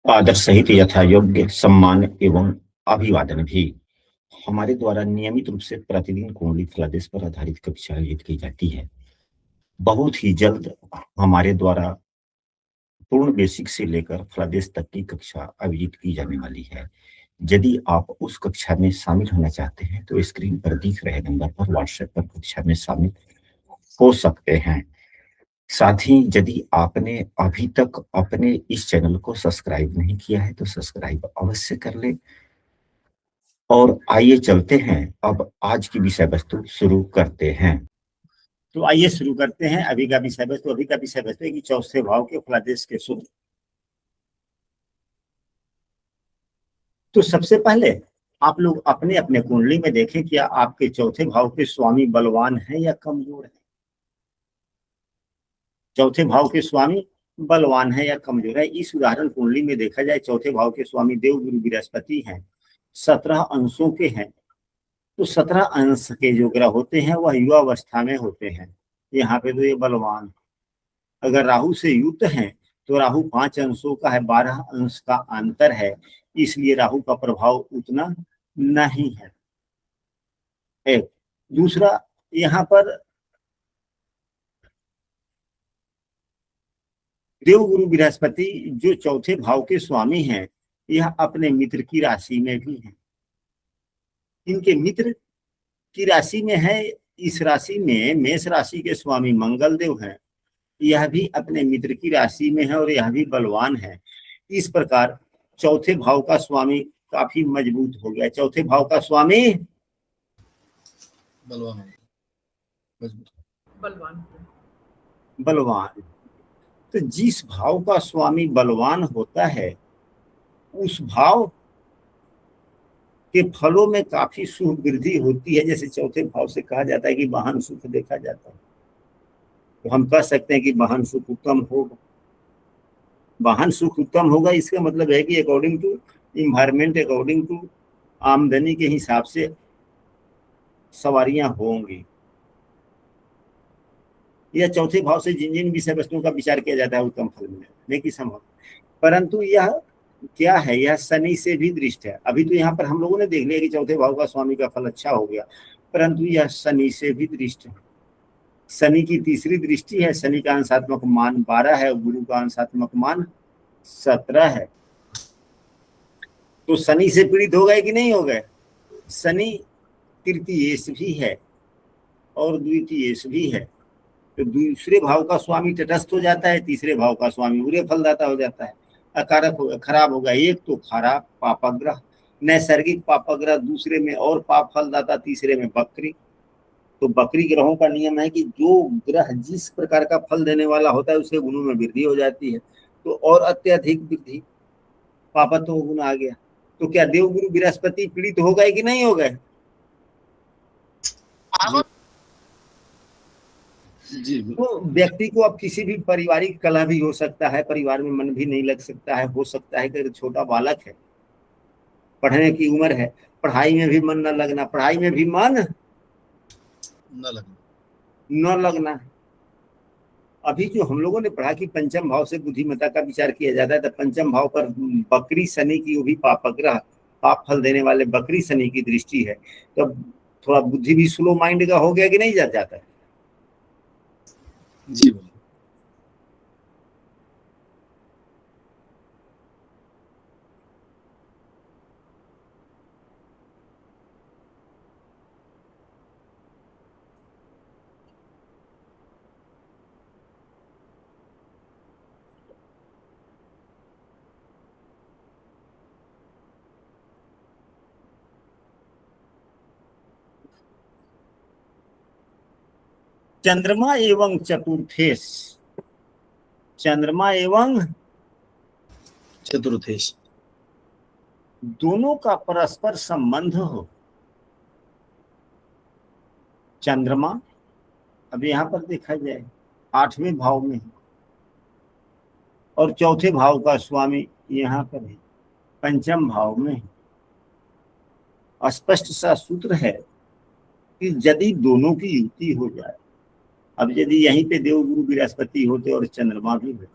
आदर सहित यथा योग्य सम्मान एवं अभिवादन भी हमारे द्वारा नियमित रूप से प्रतिदिन कुंडली फलादेश पर आधारित कक्षा आयोजित की जाती है। बहुत ही जल्द हमारे द्वारा पूर्ण बेसिक से लेकर फलादेश तक की कक्षा आयोजित की जाने वाली है। यदि आप उस कक्षा में शामिल होना चाहते हैं तो स्क्रीन पर दिख रहे नंबर पर व्हाट्सएप पर कक्षा में शामिल हो सकते हैं। साथ ही यदि आपने अभी तक अपने इस चैनल को सब्सक्राइब नहीं किया है तो सब्सक्राइब अवश्य कर ले। और आइए चलते हैं, अब आज की विषय वस्तु शुरू करते हैं। तो आइए शुरू करते हैं। अभी का विषय वस्तु है कि चौथे भाव के फलादेश के सूत्र। तो सबसे पहले आप लोग अपने अपने कुंडली में देखें क्या आपके चौथे भाव के स्वामी बलवान है या कमजोर है। चौथे भाव के स्वामी बलवान है या कमजोर है। इस उदाहरण कुंडली में देखा जाए चौथे भाव के स्वामी देव गुरु बृहस्पति हैं, 17 अंशों के हैं। तो 17 अंश के जो ग्रह होते हैं वह युवावस्था में होते हैं। यहाँ पे तो ये बलवान, अगर राहु से युक्त है तो राहु 5 अंशों का है, 12 अंश का अंतर है, इसलिए राहु का प्रभाव उतना नहीं है। एक दूसरा, यहाँ पर देव गुरु बृहस्पति जो चौथे भाव के स्वामी हैं, यह अपने मित्र की राशि में भी है। इनके मित्र की राशि में है। इस राशि में मेष राशि के स्वामी मंगल देव हैं, यह भी अपने मित्र की राशि में है और यह भी बलवान है। इस प्रकार चौथे भाव का स्वामी काफी मजबूत हो गया। चौथे भाव का स्वामी बलवान। तो जिस भाव का स्वामी बलवान होता है उस भाव के फलों में काफी सुख वृद्धि होती है। जैसे चौथे भाव से कहा जाता है कि वाहन सुख देखा जाता है, तो हम कह सकते हैं कि वाहन सुख उत्तम होगा। वाहन सुख उत्तम होगा इसका मतलब है कि according to environment, according to आमदनी के हिसाब से सवारियां होंगी। यह चौथे भाव से जिन जिन विषय वस्तुओं का विचार किया जाता है उत्तम फल मिलने की संभव, परंतु यह क्या है, यह शनि से भी दृष्ट है। अभी तो यहाँ पर हम लोगों ने देख लिया कि चौथे भाव का स्वामी का फल अच्छा हो गया, परंतु यह शनि से भी दृष्ट है। शनि की तीसरी दृष्टि है। शनि का अंशात्मक मान 12 है, गुरु का अंशात्मक मान 17 है। तो शनि से पीड़ित हो गए कि नहीं हो गए। शनि तृतीयेश भी है और द्वितीयेश भी है। तो दूसरे भाव का स्वामी तटस्थ हो जाता है, तीसरे भाव का स्वामी बुरे फलदाता हो जाता है, अकारक होगा, खराब होगा। एक तो खराब पापग्रह, नैसर्गिक पापग्रह, दूसरे में और पाप फलदाता, तीसरे में बकरी। तो बकरी ग्रहों का नियम है कि जो ग्रह जिस प्रकार का फल देने वाला होता है उसके गुणों में वृद्धि हो जाती है। तो और अत्यधिक वृद्धि पापत्व गुण आ गया। तो क्या देवगुरु बृहस्पति पीड़ित हो गए कि नहीं हो गए। तो व्यक्ति को अब किसी भी पारिवारिक कलह भी हो सकता है, परिवार में मन भी नहीं लग सकता है। हो सकता है कि छोटा बालक है, पढ़ने की उम्र है, पढ़ाई में भी मन न लगना, पढ़ाई में भी मन न लगना। अभी जो हम लोगों ने पढ़ा कि पंचम भाव से बुद्धिमत्ता का विचार किया जाता है, तो पंचम भाव पर बकरी शनि की, वो भी पापग्रह, पाप फल देने वाले बकरी शनि की दृष्टि है। तो थोड़ा बुद्धि भी स्लो माइंड का हो गया कि नहीं जाता है। जी बोलिए। चंद्रमा एवं चतुर्थेश, चंद्रमा एवं चतुर्थेश दोनों का परस्पर संबंध हो। चंद्रमा अब यहां पर देखा जाए 8वें भाव में है और चौथे भाव का स्वामी यहाँ पर है, पंचम भाव में है। स्पष्ट सा सूत्र है कि यदि दोनों की युति हो जाए, अब यदि यहीं पे देवगुरु बृहस्पति होते और चंद्रमा भी होते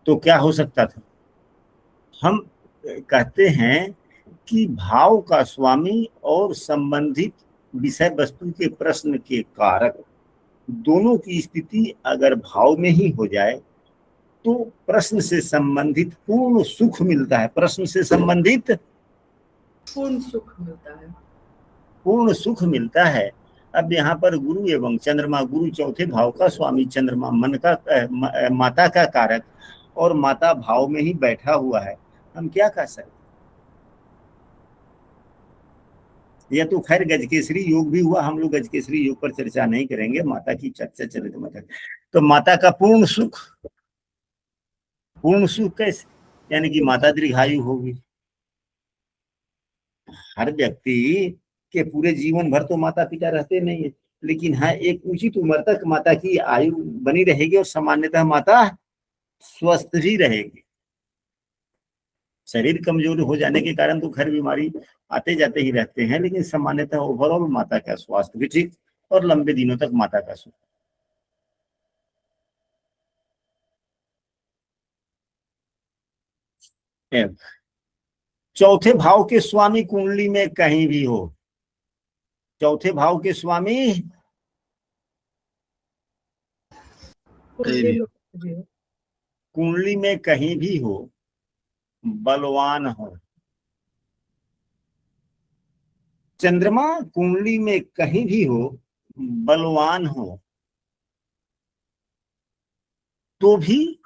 तो क्या हो सकता था? हम कहते हैं कि भाव का स्वामी और संबंधित विषय वस्तु के प्रश्न के कारक दोनों की स्थिति अगर भाव में ही हो जाए तो प्रश्न से संबंधित पूर्ण सुख मिलता है। प्रश्न से संबंधित पूर्ण सुख मिलता है। पूर्ण सुख मिलता है। अब यहाँ पर गुरु एवं चंद्रमा, गुरु चौथे भाव का स्वामी, चंद्रमा मन का माता का कारक, और माता भाव में ही बैठा हुआ है। हम क्या कह सकते? यह तो खैर गजकेसरी योग भी हुआ, हम लोग गजकेसरी योग पर चर्चा नहीं करेंगे, माता की चर्चा चले तो माता का पूर्ण सुख, पूर्ण सुख कैसे? यानी कि माता दीर्घायु होगी। हर व्यक्ति के पूरे जीवन भर तो माता पिता रहते नहीं है, लेकिन हाँ एक उचित उम्र तक माता की आयु बनी रहेगी और सामान्यतः माता स्वस्थ ही रहेगी। शरीर कमजोर हो जाने के कारण तो खैर बीमारी आते जाते ही रहते हैं, लेकिन सामान्यतः ओवरऑल माता का स्वास्थ्य भी ठीक और लंबे दिनों तक माता का सुख। चौथे भाव के स्वामी कुंडली में कहीं भी हो, चौथे भाव के स्वामी कुंडली में कहीं भी हो, बलवान हो, चंद्रमा कुंडली में कहीं भी हो, बलवान हो, तो भी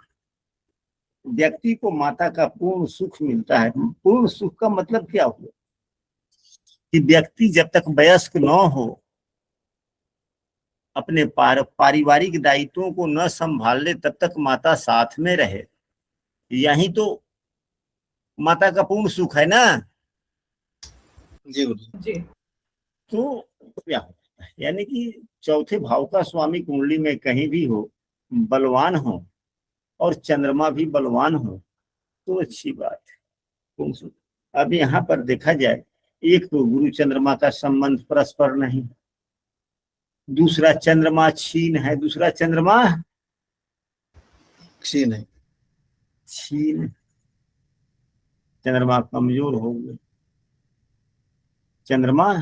व्यक्ति को माता का पूर्ण सुख मिलता है। पूर्ण सुख का मतलब क्या हुआ? कि व्यक्ति जब तक वयस्क न हो, अपने पारिवारिक दायित्वों को न संभाल ले, तब तक माता साथ में रहे। यही तो माता का पूर्ण सुख है ना। जी जी। तो क्या होता है? यानी कि चौथे भाव का स्वामी कुंडली में कहीं भी हो, बलवान हो, और चंद्रमा भी बलवान हो, तो अच्छी बात है। अब यहाँ पर देखा जाए, एक तो गुरु चंद्रमा का संबंध परस्पर नहीं, दूसरा चंद्रमा क्षीण है, दूसरा चंद्रमा क्षीण है, क्षीण, चंद्रमा कमजोर हो गए, चंद्रमा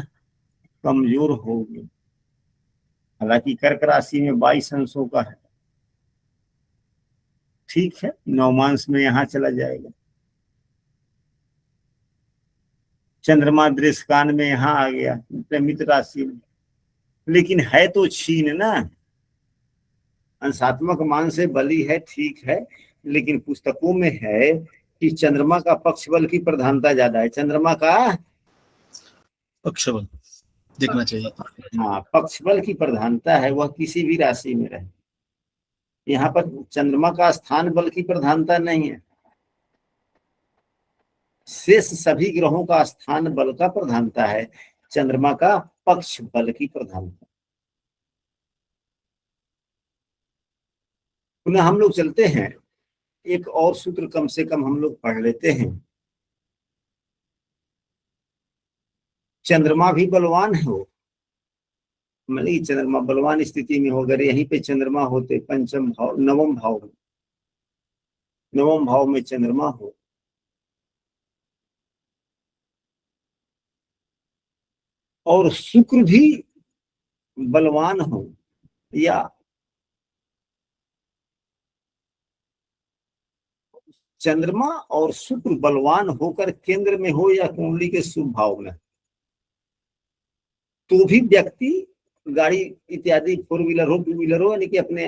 कमजोर हो गए। हालांकि कर्क राशि में 22 अंशों का है, ठीक है, नवमांश में यहाँ चला जाएगा। चंद्रमा दृष्कान में यहाँ आ गया मित्र राशि में, लेकिन है तो क्षीण ना, अंशात्मक मान से बली है, ठीक है, लेकिन पुस्तकों में है कि चंद्रमा का पक्ष बल की प्रधानता ज्यादा है। चंद्रमा का पक्ष बल देखना चाहिए। हाँ, पक्ष बल की प्रधानता है, वह किसी भी राशि में रहे। यहाँ पर चंद्रमा का स्थान बल की प्रधानता नहीं है, शेष सभी ग्रहों का स्थान बल का प्रधानता है, चंद्रमा का पक्ष बल की प्रधानता। पुनः हम लोग चलते हैं, एक और सूत्र कम से कम हम लोग पढ़ लेते हैं। चंद्रमा भी बलवान हो, मतलब चंद्रमा बलवान स्थिति में हो, अगर यहीं पे चंद्रमा होते पंचम भाव, नवम भाव में, नवम भाव में चंद्रमा हो, और शुक्र भी बलवान हो, या चंद्रमा और शुक्र बलवान होकर केंद्र में हो या कुंडली के शुभ भाव में, तो भी व्यक्ति गाड़ी इत्यादि, फोर व्हीलर हो, टू व्हीलर हो, यानी कि अपने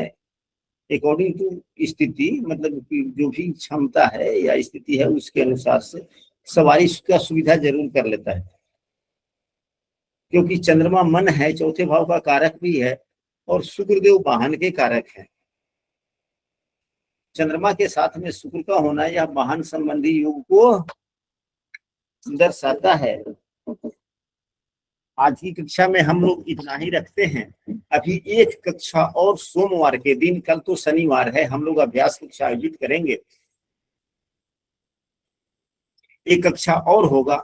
अकॉर्डिंग टू स्थिति, मतलब जो भी क्षमता है या स्थिति है उसके अनुसार से सवारी का सुविधा जरूर कर लेता है। क्योंकि चंद्रमा मन है, चौथे भाव का कारक भी है, और शुक्रदेव वाहन के कारक है। चंद्रमा के साथ में शुक्र का होना यह वाहन संबंधी योग को दर्शाता है। आज की कक्षा में हम लोग इतना ही रखते हैं। अभी एक कक्षा और सोमवार के दिन, कल तो शनिवार है, हम लोग अभ्यास कक्षा आयोजित करेंगे, एक कक्षा और होगा।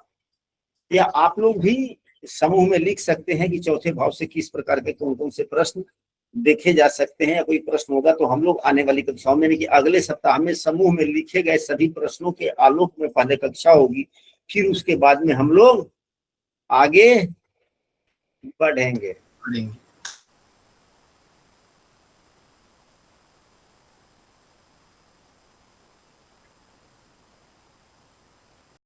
या आप लोग भी समूह में लिख सकते हैं कि चौथे भाव से किस प्रकार के कौन कौन से प्रश्न देखे जा सकते हैं, या कोई प्रश्न होगा तो हम लोग आने वाली कक्षाओं में, कि अगले सप्ताह में समूह में लिखे गए सभी प्रश्नों के आलोक में पहले कक्षा होगी, फिर उसके बाद में हम लोग आगे बढ़ेंगे।